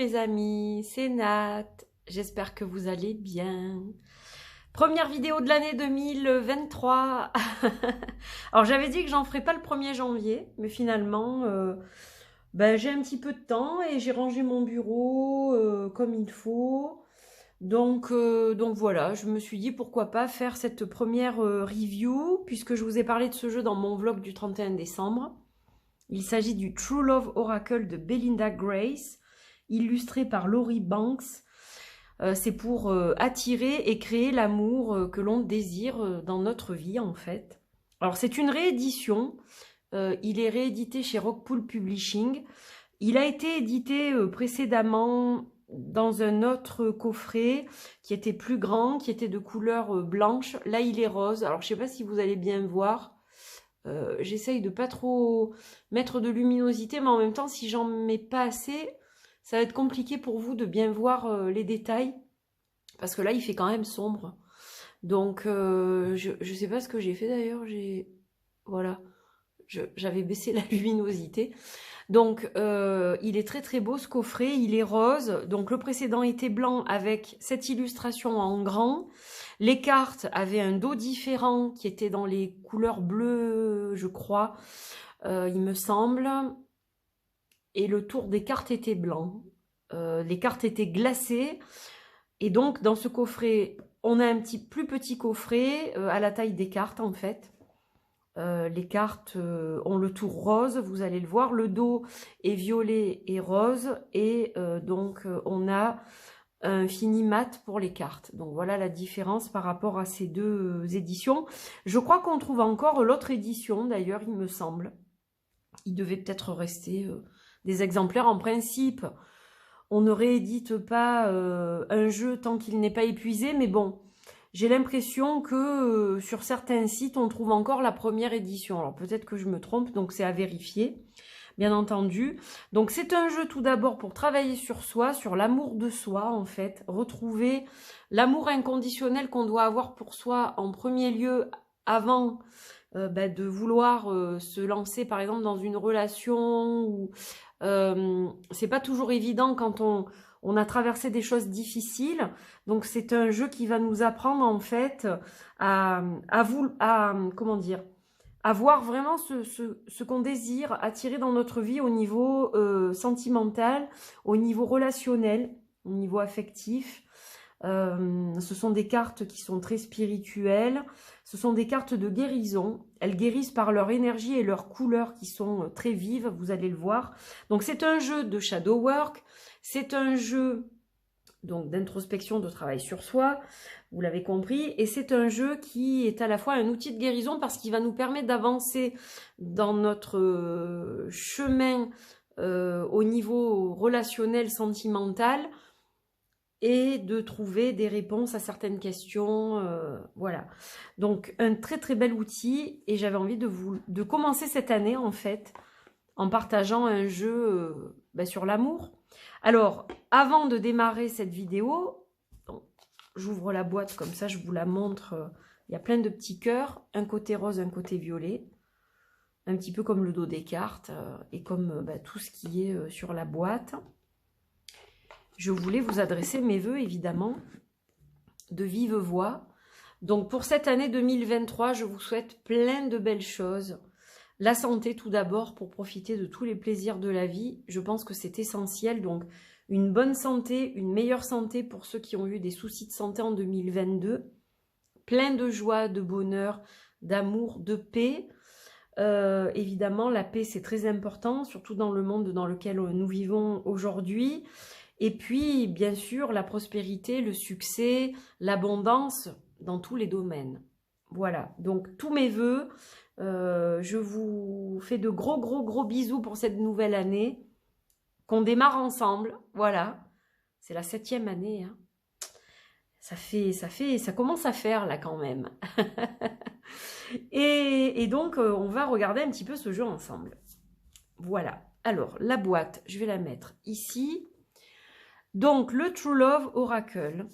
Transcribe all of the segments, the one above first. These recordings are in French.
les amis, c'est Nat, j'espère que vous allez bien. Première vidéo de l'année 2023. Alors j'avais dit que j'en ferais pas le 1er janvier, mais finalement j'ai un petit peu de temps et j'ai rangé mon bureau comme il faut. Donc voilà, je me suis dit pourquoi pas faire cette première review, puisque je vous ai parlé de ce jeu dans mon vlog du 31 décembre. Il s'agit du True Love Oracle de Belinda Grace, illustré par Laurie Banks. C'est pour attirer et créer l'amour que l'on désire dans notre vie, en fait. Alors, c'est une réédition. Il est réédité chez Rockpool Publishing. Il a été édité précédemment dans un autre coffret qui était plus grand, qui était de couleur blanche. Là, il est rose. Alors, je ne sais pas si vous allez bien voir. J'essaye de pas trop mettre de luminosité, mais en même temps, si j'en mets pas assez, ça va être compliqué pour vous de bien voir les détails, parce que là, il fait quand même sombre. Donc, je sais pas ce que j'ai fait d'ailleurs. Voilà, j'avais baissé la luminosité. Donc, il est très très beau ce coffret. Il est rose. Donc, le précédent était blanc avec cette illustration en grand. Les cartes avaient un dos différent qui était dans les couleurs bleues, je crois, il me semble. Et le tour des cartes était blanc. Les cartes étaient glacées. Et donc, dans ce coffret, on a un plus petit coffret à la taille des cartes, en fait. Les cartes ont le tour rose, vous allez le voir. Le dos est violet et rose. Et donc, on a un fini mat pour les cartes. Donc voilà la différence par rapport à ces deux éditions. Je crois qu'on trouve encore l'autre édition d'ailleurs, il me semble. Il devait peut-être rester des exemplaires. En principe, on ne réédite pas un jeu tant qu'il n'est pas épuisé, mais bon, j'ai l'impression que sur certains sites, on trouve encore la première édition. Alors peut-être que je me trompe, donc c'est à vérifier. Bien entendu. Donc c'est un jeu tout d'abord pour travailler sur soi, sur l'amour de soi en fait. Retrouver l'amour inconditionnel qu'on doit avoir pour soi en premier lieu avant de vouloir se lancer par exemple dans une relation. Ou c'est pas toujours évident quand on a traversé des choses difficiles. Donc c'est un jeu qui va nous apprendre en fait comment dire, avoir vraiment ce qu'on désire attirer dans notre vie au niveau sentimental, au niveau relationnel, au niveau affectif. Ce sont des cartes qui sont très spirituelles. Ce sont des cartes de guérison. Elles guérissent par leur énergie et leurs couleurs qui sont très vives, vous allez le voir. Donc c'est un jeu de shadow work. C'est un jeu donc d'introspection, de travail sur soi, vous l'avez compris, et c'est un jeu qui est à la fois un outil de guérison parce qu'il va nous permettre d'avancer dans notre chemin au niveau relationnel, sentimental, et de trouver des réponses à certaines questions, voilà. Donc un très très bel outil, et j'avais envie de commencer cette année en fait, en partageant un jeu sur l'amour. Alors, avant de démarrer cette vidéo, j'ouvre la boîte comme ça, je vous la montre. Il y a plein de petits cœurs, un côté rose, un côté violet, un petit peu comme le dos des cartes et comme tout ce qui est sur la boîte. Je voulais vous adresser mes vœux, évidemment, de vive voix. Donc, pour cette année 2023, je vous souhaite plein de belles choses. La santé tout d'abord pour profiter de tous les plaisirs de la vie. Je pense que c'est essentiel. Donc une bonne santé, une meilleure santé pour ceux qui ont eu des soucis de santé en 2022. Plein de joie, de bonheur, d'amour, de paix. Évidemment, la paix c'est très important, surtout dans le monde dans lequel nous vivons aujourd'hui. Et puis bien sûr la prospérité, le succès, l'abondance dans tous les domaines. Voilà, donc tous mes vœux. Je vous fais de gros bisous pour cette nouvelle année, qu'on démarre ensemble, voilà, c'est la 7e année, hein. Ça commence à faire là quand même. et donc on va regarder un petit peu ce jeu ensemble. Voilà, alors la boîte, je vais la mettre ici. Donc le True Love Oracle.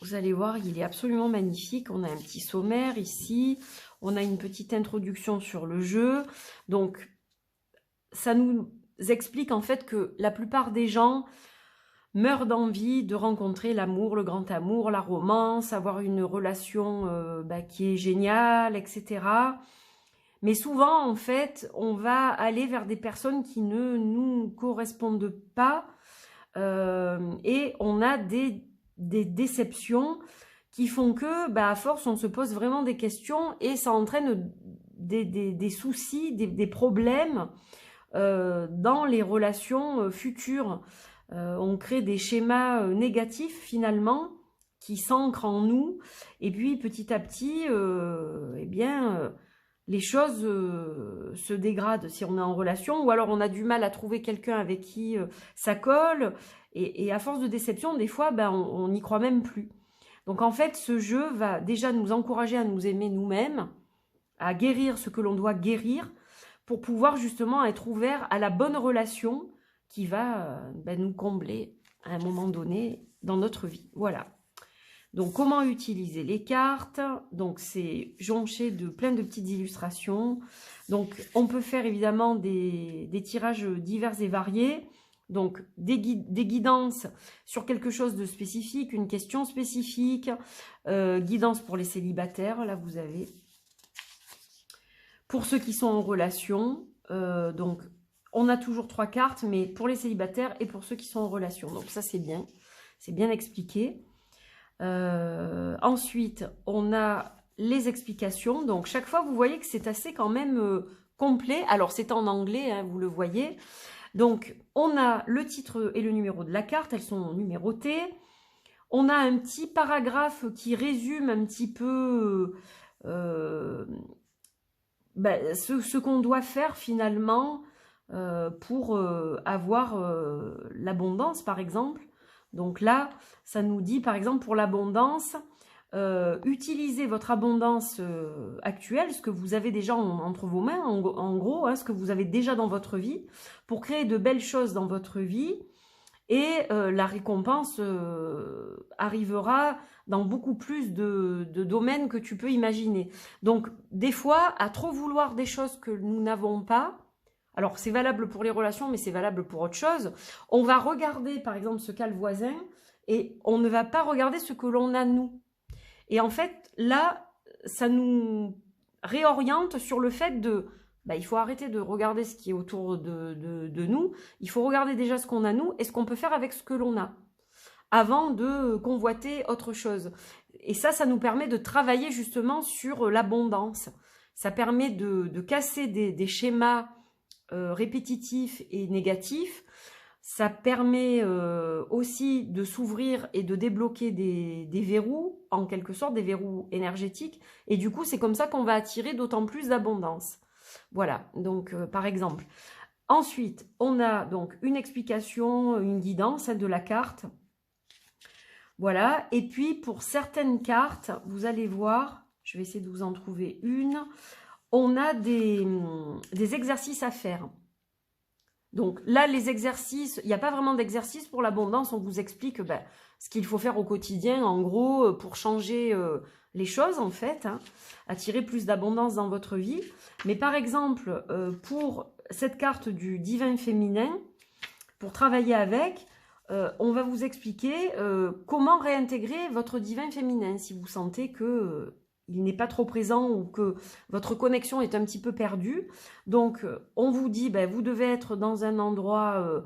Vous allez voir, il est absolument magnifique. On a un petit sommaire ici. On a une petite introduction sur le jeu. Donc, ça nous explique en fait que la plupart des gens meurent d'envie de rencontrer l'amour, le grand amour, la romance, avoir une relation qui est géniale, etc. Mais souvent, en fait, on va aller vers des personnes qui ne nous correspondent pas et on a des déceptions qui font que, à force, on se pose vraiment des questions et ça entraîne des soucis, des problèmes dans les relations futures. On crée des schémas négatifs finalement qui s'ancrent en nous et puis petit à petit, les choses se dégradent si on est en relation ou alors on a du mal à trouver quelqu'un avec qui ça colle et à force de déception, des fois, on n'y croit même plus. Donc en fait, ce jeu va déjà nous encourager à nous aimer nous-mêmes, à guérir ce que l'on doit guérir pour pouvoir justement être ouvert à la bonne relation qui va nous combler à un moment donné dans notre vie. Voilà. Donc, comment utiliser les cartes? Donc, c'est jonché de plein de petites illustrations. Donc, on peut faire évidemment des tirages divers et variés. Donc, des guidances sur quelque chose de spécifique, une question spécifique. Guidance pour les célibataires, là vous avez. Pour ceux qui sont en relation, donc, on a toujours 3 cartes, mais pour les célibataires et pour ceux qui sont en relation. Donc, ça, c'est bien expliqué. Ensuite, on a les explications. Donc, chaque fois, vous voyez que c'est assez quand même complet. Alors, c'est en anglais, hein, vous le voyez. Donc, on a le titre et le numéro de la carte. Elles sont numérotées. On a un petit paragraphe qui résume un petit peu ce qu'on doit faire finalement pour avoir l'abondance, par exemple. Donc là, ça nous dit, par exemple, pour l'abondance, utilisez votre abondance actuelle, ce que vous avez déjà entre vos mains, en gros, hein, ce que vous avez déjà dans votre vie, pour créer de belles choses dans votre vie. Et la récompense arrivera dans beaucoup plus de domaines que tu peux imaginer. Donc, des fois, à trop vouloir des choses que nous n'avons pas, alors c'est valable pour les relations, mais c'est valable pour autre chose, on va regarder, par exemple, ce qu'a le voisin, et on ne va pas regarder ce que l'on a nous. Et en fait, là, ça nous réoriente sur le fait de... il faut arrêter de regarder ce qui est autour de nous. Il faut regarder déjà ce qu'on a nous et ce qu'on peut faire avec ce que l'on a avant de convoiter autre chose. Et ça nous permet de travailler justement sur l'abondance. Ça permet de casser des schémas répétitifs et négatifs. Ça permet aussi de s'ouvrir et de débloquer des verrous, en quelque sorte, des verrous énergétiques. Et du coup, c'est comme ça qu'on va attirer d'autant plus d'abondance. Voilà, donc par exemple. Ensuite, on a donc une explication, une guidance, celle de la carte. Voilà, et puis pour certaines cartes, vous allez voir, je vais essayer de vous en trouver une, on a des exercices à faire. Donc là, les exercices, il n'y a pas vraiment d'exercice pour l'abondance, on vous explique ce qu'il faut faire au quotidien, en gros, pour changer les choses, en fait, hein, attirer plus d'abondance dans votre vie. Mais par exemple, pour cette carte du divin féminin, pour travailler avec, on va vous expliquer comment réintégrer votre divin féminin si vous sentez que il n'est pas trop présent ou que votre connexion est un petit peu perdue. Donc, on vous dit, vous devez être dans un endroit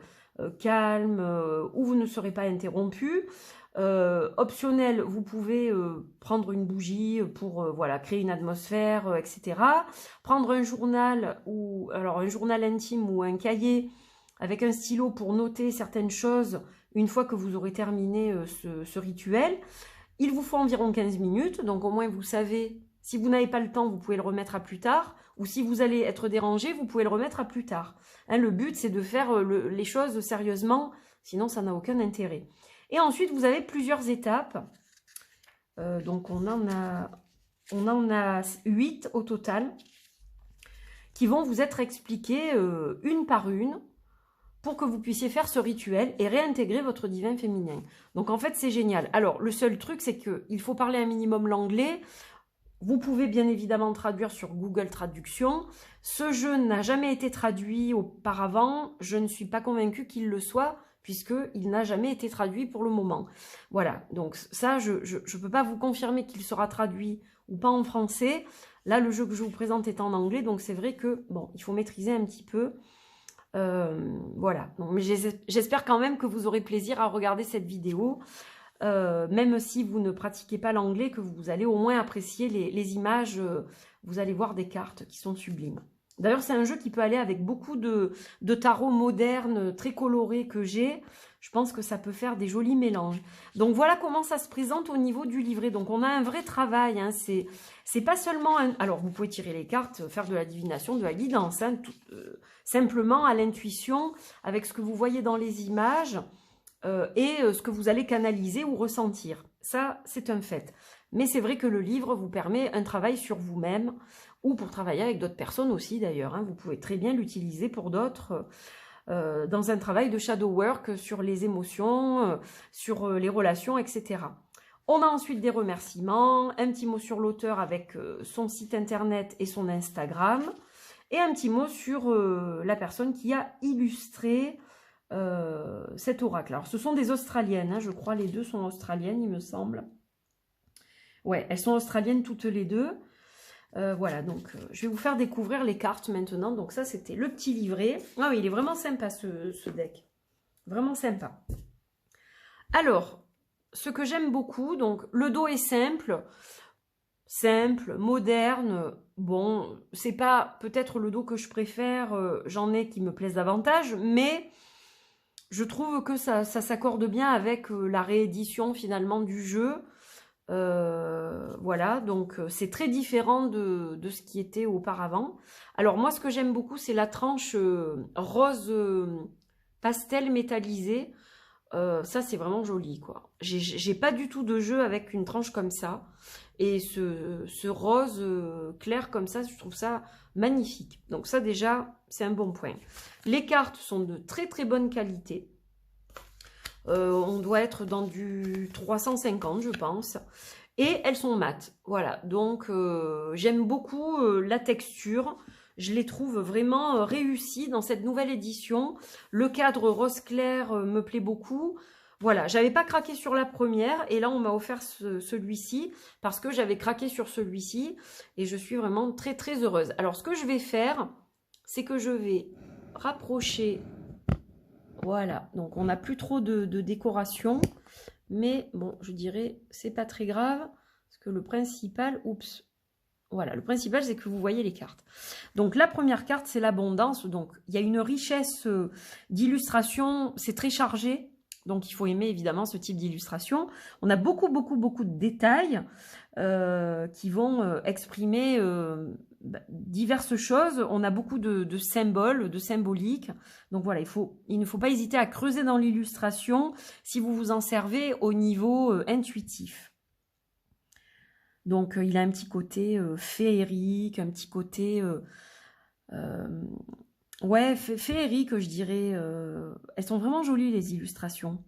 calme où vous ne serez pas interrompu. Optionnel, vous pouvez prendre une bougie pour créer une atmosphère, etc. Prendre un journal, un journal intime ou un cahier avec un stylo pour noter certaines choses une fois que vous aurez terminé ce rituel. Il vous faut environ 15 minutes, donc au moins vous savez, si vous n'avez pas le temps, vous pouvez le remettre à plus tard, ou si vous allez être dérangé, vous pouvez le remettre à plus tard. Hein, le but, c'est de faire les choses sérieusement, sinon ça n'a aucun intérêt. Et ensuite, vous avez plusieurs étapes. Donc, on en a 8 au total qui vont vous être expliquées une par une pour que vous puissiez faire ce rituel et réintégrer votre divin féminin. Donc, en fait, c'est génial. Alors, le seul truc, c'est qu'il faut parler un minimum l'anglais. Vous pouvez bien évidemment traduire sur Google Traduction. Ce jeu n'a jamais été traduit auparavant. Je ne suis pas convaincue qu'il le soit, puisqu'il n'a jamais été traduit pour le moment. Voilà, donc ça, je ne peux pas vous confirmer qu'il sera traduit ou pas en français. Là, le jeu que je vous présente est en anglais, donc c'est vrai que, bon, il faut maîtriser un petit peu. Voilà, donc, mais j'espère quand même que vous aurez plaisir à regarder cette vidéo. Même si vous ne pratiquez pas l'anglais, que vous allez au moins apprécier les images, vous allez voir des cartes qui sont sublimes. D'ailleurs, c'est un jeu qui peut aller avec beaucoup de tarots modernes, très colorés que j'ai. Je pense que ça peut faire des jolis mélanges. Donc voilà comment ça se présente au niveau du livret. Donc on a un vrai travail, hein. C'est pas seulement un... Alors vous pouvez tirer les cartes, faire de la divination, de la guidance, hein, simplement à l'intuition, avec ce que vous voyez dans les images, et ce que vous allez canaliser ou ressentir. Ça, c'est un fait. Mais c'est vrai que le livre vous permet un travail sur vous-même, ou pour travailler avec d'autres personnes aussi d'ailleurs, hein. Vous pouvez très bien l'utiliser pour d'autres, dans un travail de shadow work sur les émotions, sur les relations, etc. On a ensuite des remerciements, un petit mot sur l'auteur avec son site internet et son Instagram, et un petit mot sur la personne qui a illustré cet oracle. Alors ce sont des Australiennes, hein, je crois les deux sont australiennes il me semble. Ouais, elles sont australiennes toutes les deux. Voilà, donc je vais vous faire découvrir les cartes maintenant. Donc ça c'était le petit livret. Ah oui, il est vraiment sympa ce deck. Vraiment sympa. Alors, ce que j'aime beaucoup, donc le dos est simple, moderne. Bon, c'est pas peut-être le dos que je préfère, j'en ai qui me plaisent davantage, mais je trouve que ça s'accorde bien avec la réédition finalement du jeu. Voilà, donc c'est très différent de ce qui était auparavant. Alors moi, ce que j'aime beaucoup, c'est la tranche rose pastel métallisé. Ça, c'est vraiment joli, quoi. J'ai pas du tout de jeu avec une tranche comme ça. Et ce rose clair comme ça, je trouve ça magnifique. Donc ça, déjà, c'est un bon point. Les cartes sont de très très bonne qualité. On doit être dans du 350, je pense. Et elles sont mates. Voilà, donc j'aime beaucoup la texture. Je les trouve vraiment réussies dans cette nouvelle édition. Le cadre rose clair me plaît beaucoup. Voilà, j'avais pas craqué sur la première et là on m'a offert celui-ci parce que j'avais craqué sur celui-ci et je suis vraiment très très heureuse. Alors ce que je vais faire, c'est que je vais rapprocher, voilà, donc on n'a plus trop de décoration, mais bon, je dirais c'est pas très grave parce que le principal, oups, voilà, le principal c'est que vous voyez les cartes. Donc la première carte c'est l'abondance, donc il y a une richesse d'illustration, c'est très chargé. Donc, il faut aimer évidemment ce type d'illustration. On a beaucoup de détails qui vont exprimer diverses choses. On a beaucoup de symboles, de symboliques. Donc voilà, il ne faut pas hésiter à creuser dans l'illustration si vous vous en servez au niveau intuitif. Donc, il a un petit côté féerique, un petit côté... ouais, féerique, je dirais. Elles sont vraiment jolies, les illustrations.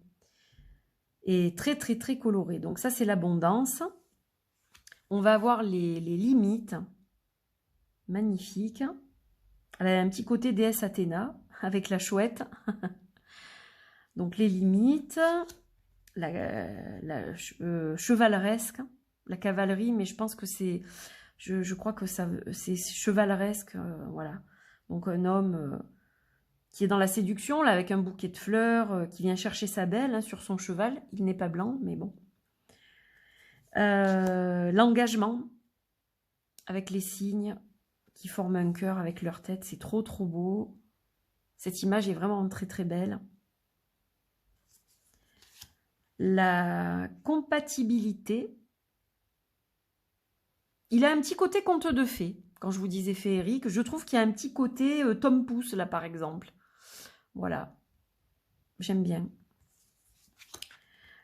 Et très, très, très colorées. Donc ça, c'est l'abondance. On va avoir les limites. Magnifique. Elle a un petit côté déesse Athéna, avec la chouette. Donc les limites. La chevaleresque. La cavalerie, mais je pense que c'est... Je crois que c'est chevaleresque, voilà. Donc un homme qui est dans la séduction, là, avec un bouquet de fleurs, qui vient chercher sa belle hein, sur son cheval. Il n'est pas blanc, mais bon. L'engagement, avec les cygnes qui forment un cœur avec leur tête. C'est trop, trop beau. Cette image est vraiment très, très belle. La compatibilité. Il a un petit côté conte de fées. Quand je vous disais féerique, je trouve qu'il y a un petit côté Tom Pouce, là, par exemple. Voilà. J'aime bien.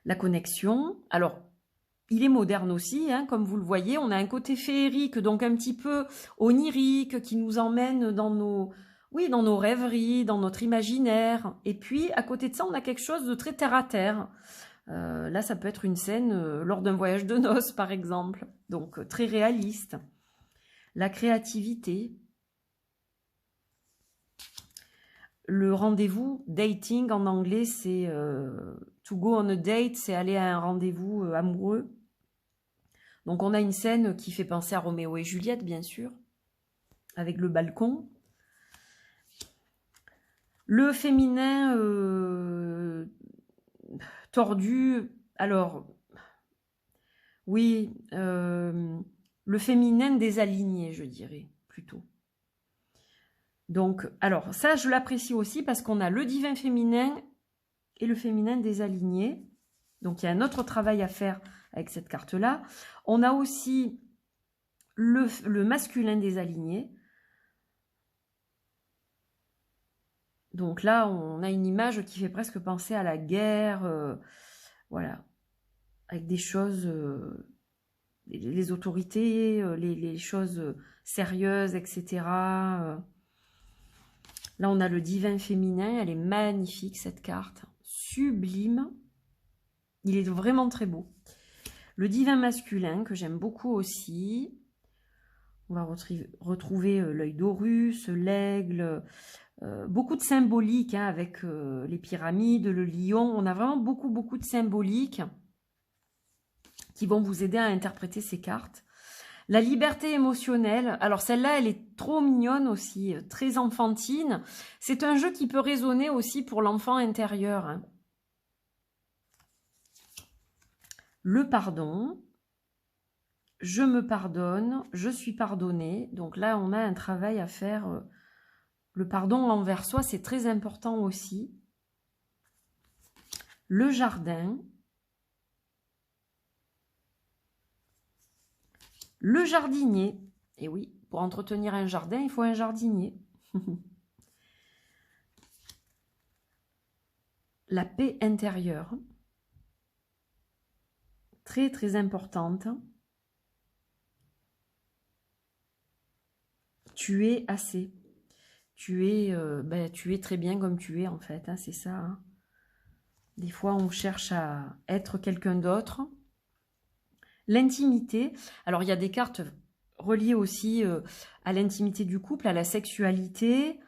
La connexion. Alors, il est moderne aussi, hein, comme vous le voyez. On a un côté féerique, donc un petit peu onirique, qui nous emmène dans nos rêveries, dans notre imaginaire. Et puis, à côté de ça, on a quelque chose de très terre-à-terre. Là, ça peut être une scène lors d'un voyage de noces, par exemple. donc très réaliste. La créativité. Le rendez-vous, dating en anglais, c'est to go on a date, c'est aller à un rendez-vous amoureux. Donc on a une scène qui fait penser à Roméo et Juliette, bien sûr, avec le balcon. Le féminin tordu, alors, oui, le féminin désaligné, je dirais, plutôt. Donc, alors, ça, je l'apprécie aussi parce qu'on a le divin féminin et le féminin désaligné. Donc, il y a un autre travail à faire avec cette carte-là. On a aussi le masculin désaligné. Donc là, on a une image qui fait presque penser à la guerre, voilà, avec des choses, les autorités, les choses sérieuses, etc. Là, on a le divin féminin, elle est magnifique cette carte, sublime. Il est vraiment très beau. Le divin masculin, que j'aime beaucoup aussi. On va retrouver l'œil d'Horus, l'aigle, beaucoup de symbolique hein, avec les pyramides, le lion. On a vraiment beaucoup de symbolique qui vont vous aider à interpréter ces cartes. La liberté émotionnelle, alors celle-là, elle est trop mignonne aussi, très enfantine. C'est un jeu qui peut résonner aussi pour l'enfant intérieur. Hein. Le pardon, je me pardonne, je suis pardonné. Donc là, on a un travail à faire. Le pardon envers soi, c'est très important aussi. Le jardin. Le jardinier. Et oui, pour entretenir un jardin, il faut un jardinier. La paix intérieure. Très importante. Tu es assez. Tu es très bien comme tu es en fait, hein, c'est ça. Hein. Des fois, on cherche à être quelqu'un d'autre. L'intimité. Alors, il y a des cartes reliées aussi à l'intimité du couple, à la sexualité.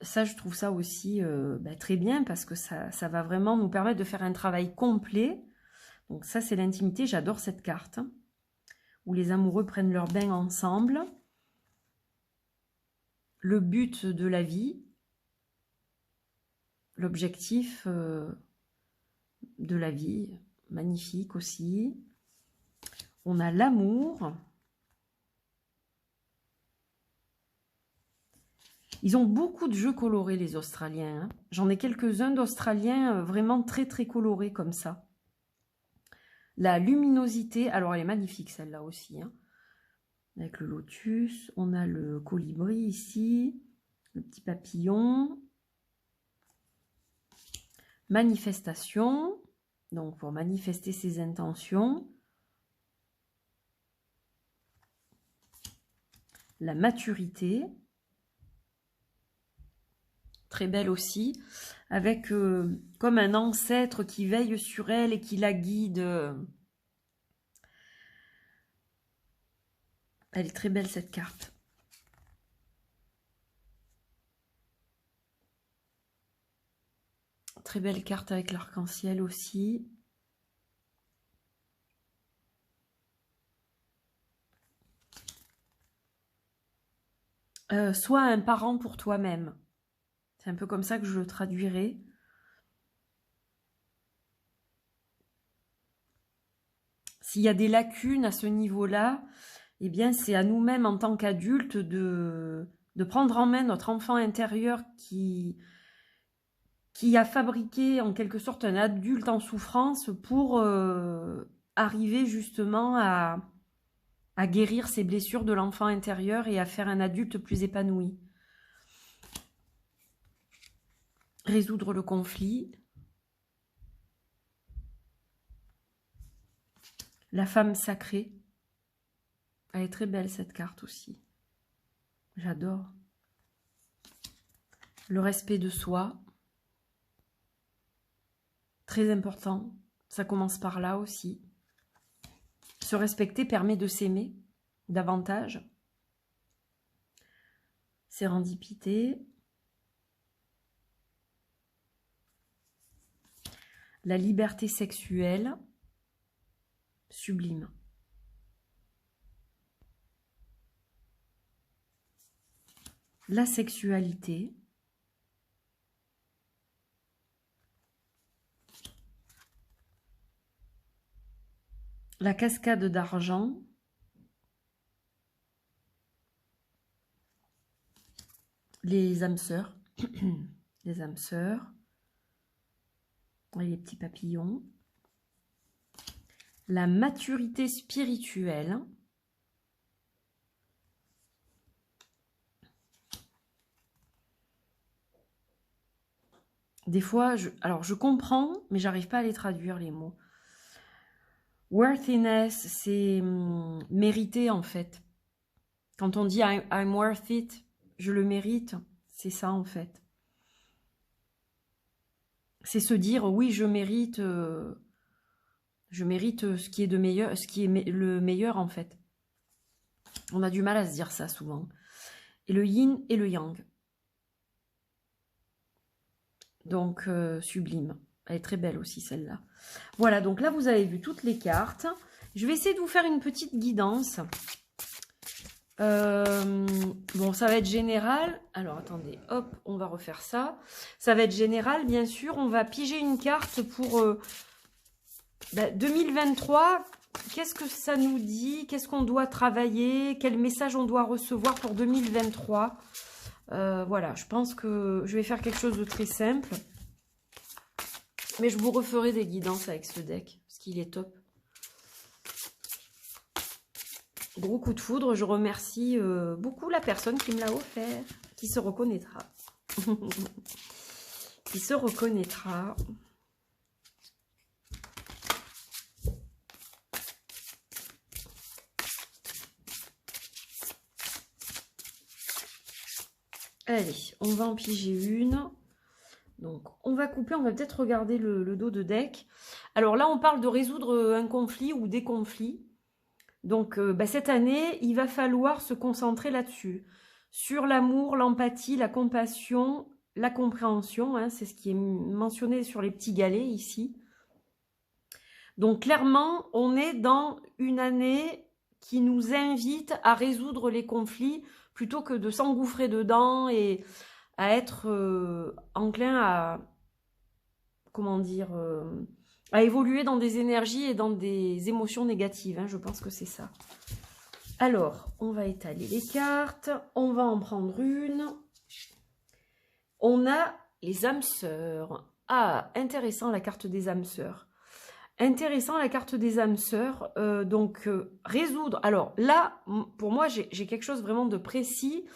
Ça, je trouve ça aussi très bien parce que ça va vraiment nous permettre de faire un travail complet. Donc ça, c'est l'intimité. J'adore cette carte. Où les amoureux prennent leur bain ensemble. Le but de la vie. L'objectif de la vie. Magnifique aussi. On a l'amour. Ils ont beaucoup de jeux colorés, les Australiens. Hein. J'en ai quelques-uns d'Australiens vraiment très colorés comme ça. La luminosité, alors elle est magnifique celle-là aussi. Hein. Avec le lotus, on a le colibri ici, le petit papillon. Manifestation, donc pour manifester ses intentions. La maturité. Très belle aussi, avec comme un ancêtre qui veille sur elle et qui la guide. Elle est très belle cette carte. Très belle carte avec l'arc-en-ciel aussi. Sois un parent pour toi-même. C'est un peu comme ça que je le traduirai. S'il y a des lacunes à ce niveau-là, eh bien, c'est à nous-mêmes en tant qu'adultes de prendre en main notre enfant intérieur qui a fabriqué en quelque sorte un adulte en souffrance pour arriver justement à guérir ces blessures de l'enfant intérieur et à faire un adulte plus épanoui. Résoudre le conflit. La femme sacrée. Elle est très belle cette carte aussi. J'adore. Le respect de soi. Très important. Ça commence par là aussi. Se respecter permet de s'aimer davantage. Sérendipité. La liberté sexuelle. Sublime. La sexualité. La cascade d'argent. Les âmes sœurs. Les âmes sœurs. Et les petits papillons. La maturité spirituelle. Des fois, je comprends, mais j'arrive pas à les traduire, les mots. Worthiness, c'est mériter, en fait. Quand on dit I'm worth it, je le mérite, c'est ça, en fait. C'est se dire, oui, je mérite ce qui est de meilleur, ce qui est le meilleur, en fait. On a du mal à se dire ça, souvent. Et le yin et le yang. Donc, sublime. Elle est très belle aussi, celle-là. Voilà, donc là, vous avez vu toutes les cartes. Je vais essayer de vous faire une petite guidance. Bon, ça va être général. Alors, attendez, hop, on va refaire ça. Ça va être général, bien sûr. On va piger une carte pour 2023. Qu'est-ce que ça nous dit? Qu'est-ce qu'on doit travailler? Quel message on doit recevoir pour 2023? Voilà, je pense que je vais faire quelque chose de très simple. Mais je vous referai des guidances avec ce deck, parce qu'il est top. Gros coup de foudre, je remercie beaucoup la personne qui me l'a offert, qui se reconnaîtra. Qui se reconnaîtra. Allez, on va en piger une. Donc, on va couper, on va peut-être regarder le dos de deck. Alors là, on parle de résoudre un conflit ou des conflits. Donc, cette année, il va falloir se concentrer là-dessus. Sur l'amour, l'empathie, la compassion, la compréhension. Hein, c'est ce qui est mentionné sur les petits galets ici. Donc, clairement, on est dans une année qui nous invite à résoudre les conflits plutôt que de s'engouffrer dedans et à être enclin à, comment dire, à évoluer dans des énergies et dans des émotions négatives. Hein, je pense que c'est ça. Alors, on va étaler les cartes. On va en prendre une. On a les âmes sœurs. Ah, intéressant la carte des âmes sœurs. Intéressant la carte des âmes sœurs. Résoudre. Alors là, pour moi, j'ai quelque chose vraiment de précis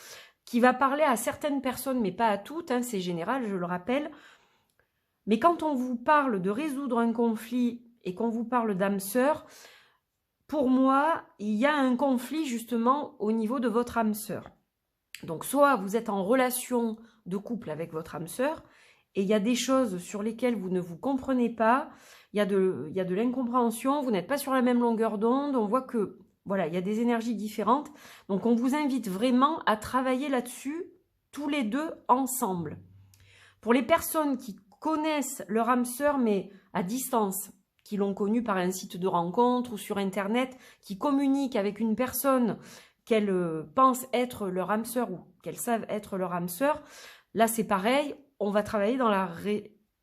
qui va parler à certaines personnes, mais pas à toutes. Hein, c'est général, je le rappelle. Mais quand on vous parle de résoudre un conflit et qu'on vous parle d'âme sœur, pour moi, il y a un conflit justement au niveau de votre âme sœur. Donc, soit vous êtes en relation de couple avec votre âme sœur et il y a des choses sur lesquelles vous ne vous comprenez pas, il y a de l'incompréhension, vous n'êtes pas sur la même longueur d'onde, on voit que, voilà, il y a des énergies différentes. Donc, on vous invite vraiment à travailler là-dessus, tous les deux ensemble. Pour les personnes qui connaissent leur âme sœur, mais à distance, qui l'ont connue par un site de rencontre ou sur Internet, qui communiquent avec une personne qu'elles pensent être leur âme sœur ou qu'elles savent être leur âme sœur, là c'est pareil, on va travailler dans la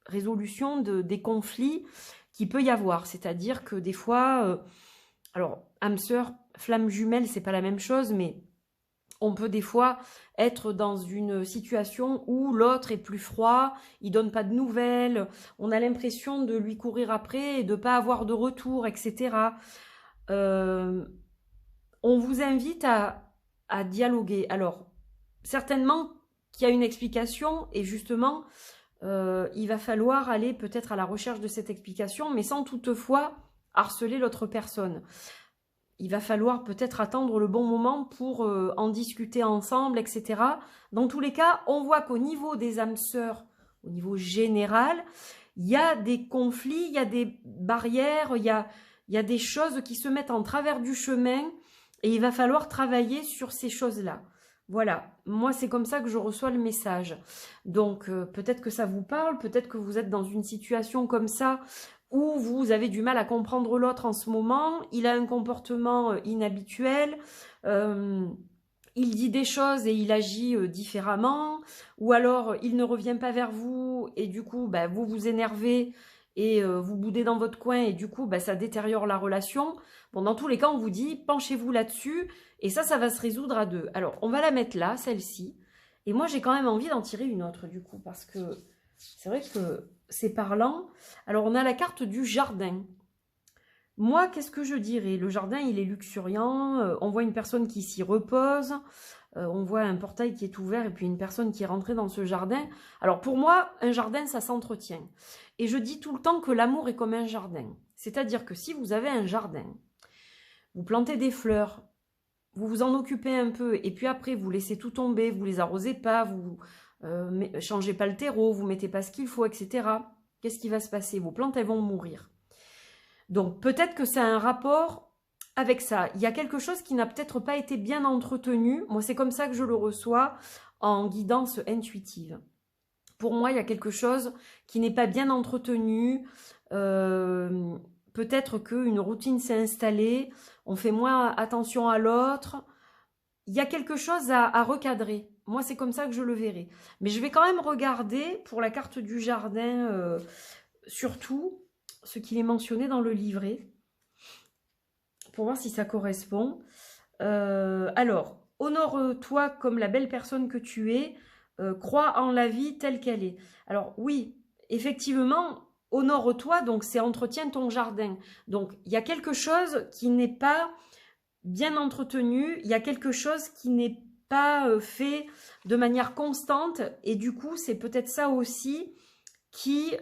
résolution des conflits qu'il peut y avoir. C'est-à-dire que des fois, alors âme sœur, flamme jumelle, c'est pas la même chose, mais on peut des fois être dans une situation où l'autre est plus froid, il donne pas de nouvelles, on a l'impression de lui courir après et de pas avoir de retour, etc. On vous invite à dialoguer. Alors, certainement qu'il y a une explication et justement, il va falloir aller peut-être à la recherche de cette explication, mais sans toutefois harceler l'autre personne. Il va falloir peut-être attendre le bon moment pour en discuter ensemble, etc. Dans tous les cas, on voit qu'au niveau des âmes sœurs, au niveau général, il y a des conflits, il y a des barrières, il y a il y a des choses qui se mettent en travers du chemin et il va falloir travailler sur ces choses-là. Voilà, moi c'est comme ça que je reçois le message. Donc peut-être que ça vous parle, peut-être que vous êtes dans une situation comme ça où vous avez du mal à comprendre l'autre en ce moment, il a un comportement inhabituel, il dit des choses et il agit différemment, ou alors il ne revient pas vers vous et du coup bah, vous vous énervez et vous boudez dans votre coin et du coup bah, ça détériore la relation. Bon, dans tous les cas on vous dit penchez-vous là-dessus et ça va se résoudre à deux. Alors on va la mettre là, celle-ci, et moi j'ai quand même envie d'en tirer une autre du coup parce que c'est vrai que c'est parlant. Alors on a la carte du jardin. Moi, qu'est-ce que je dirais? Le jardin, il est luxuriant, on voit une personne qui s'y repose, on voit un portail qui est ouvert et puis une personne qui est rentrée dans ce jardin. Alors pour moi, un jardin, ça s'entretient. Et je dis tout le temps que l'amour est comme un jardin. C'est-à-dire que si vous avez un jardin, vous plantez des fleurs, vous vous en occupez un peu et puis après vous laissez tout tomber, vous les arrosez pas, vous changez pas le terreau, vous mettez pas ce qu'il faut, etc. Qu'est-ce qui va se passer? Vos plantes, elles vont mourir. Donc peut-être que ça a un rapport avec ça. Il y a quelque chose qui n'a peut-être pas été bien entretenu. Moi, c'est comme ça que je le reçois en guidance intuitive. Pour moi, il y a quelque chose qui n'est pas bien entretenu. Peut-être qu'une routine s'est installée. On fait moins attention à l'autre. Il y a quelque chose à recadrer. Moi, c'est comme ça que je le verrai. Mais je vais quand même regarder pour la carte du jardin, surtout ce qu'il est mentionné dans le livret, pour voir si ça correspond. Alors, honore-toi comme la belle personne que tu es, crois en la vie telle qu'elle est. Alors oui, effectivement, honore-toi, donc c'est entretiens ton jardin. Donc il y a quelque chose qui n'est pas bien entretenu, il y a quelque chose qui n'est pas fait de manière constante, et du coup c'est peut-être ça aussi qui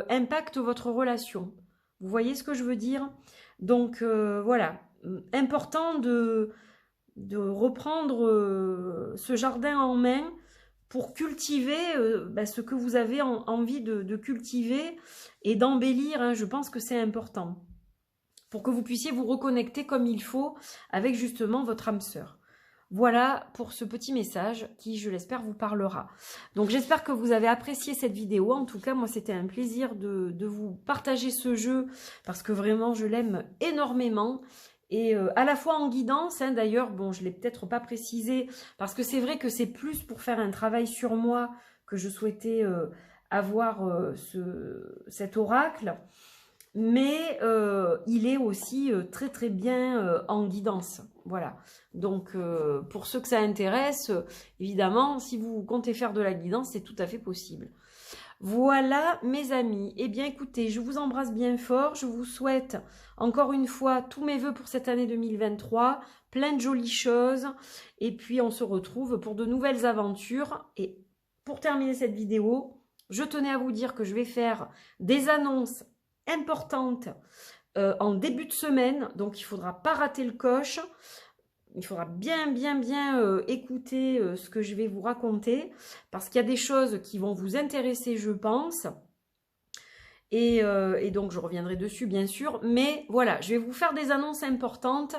impacte votre relation. Vous voyez ce que je veux dire? Donc voilà, important de reprendre ce jardin en main pour cultiver ce que vous avez envie de cultiver et d'embellir, hein, je pense que c'est important. Pour que vous puissiez vous reconnecter comme il faut avec justement votre âme sœur. Voilà pour ce petit message qui, je l'espère, vous parlera. Donc j'espère que vous avez apprécié cette vidéo. En tout cas, moi, c'était un plaisir de vous partager ce jeu parce que vraiment, je l'aime énormément. Et à la fois en guidance, hein, d'ailleurs, bon, je ne l'ai peut-être pas précisé parce que c'est vrai que c'est plus pour faire un travail sur moi que je souhaitais avoir cet oracle. Mais il est aussi très très bien en guidance. Voilà. Donc pour ceux que ça intéresse, évidemment, si vous comptez faire de la guidance, c'est tout à fait possible. Voilà mes amis. Eh bien écoutez, je vous embrasse bien fort. Je vous souhaite encore une fois tous mes vœux pour cette année 2023. Plein de jolies choses. Et puis on se retrouve pour de nouvelles aventures. Et pour terminer cette vidéo, je tenais à vous dire que je vais faire des annonces importante en début de semaine, donc il ne faudra pas rater le coche, il faudra bien écouter ce que je vais vous raconter, parce qu'il y a des choses qui vont vous intéresser, je pense, et donc je reviendrai dessus bien sûr, mais voilà, je vais vous faire des annonces importantes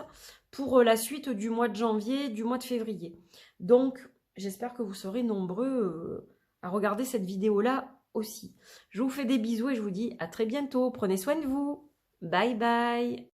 pour la suite du mois de janvier, du mois de février. Donc j'espère que vous serez nombreux à regarder cette vidéo-là aussi. Je vous fais des bisous et je vous dis à très bientôt. Prenez soin de vous. Bye bye.